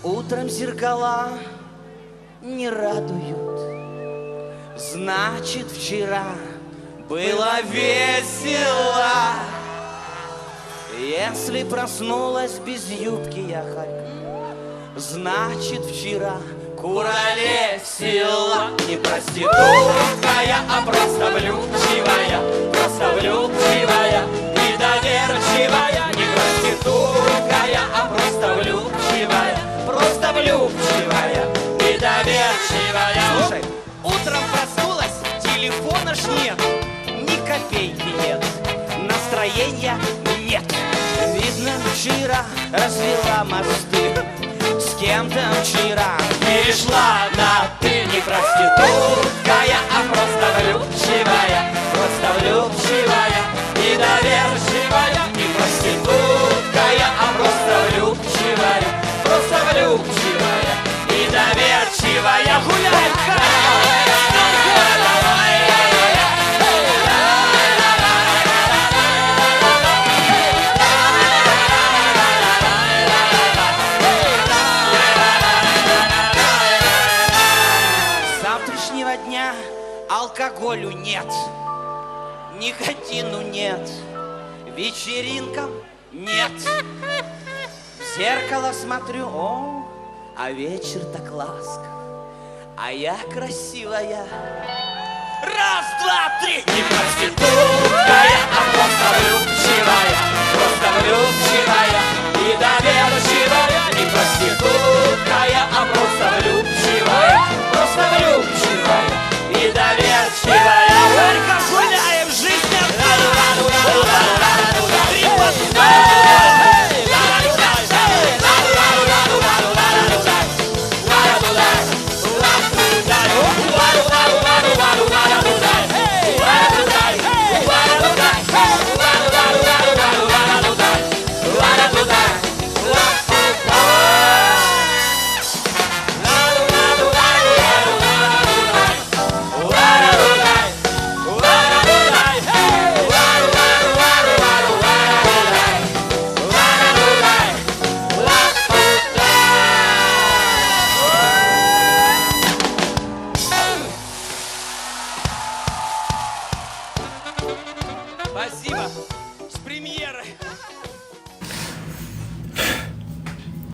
Утром зеркала не радуют, значит, вчера было весело. Если проснулась без юбки я хорька, значит, вчера куролесила. Не проститутка я, а просто влюбчивая, и доверчивая. Не проститутка я, а просто влюбчивая, и доверчивая. Слушай, утром проснулась, телефона ж нет, ни копейки нет, настроения нет. Видно, вчера развела мосты, с кем-то вчера перешла на ты. Не проститутка я, а просто влюбчивая, и доверчивая. Не проститутка я, а просто влюбчивая, и доверчивая. Гуляет дня алкоголю нет, никотину нет, вечеринкам нет. В зеркало смотрю, о, а вечер так ласков, а я красивая. Раз, два, три. Не проститутка я, а просто влюбчивая, и доверчивая. Не проститутка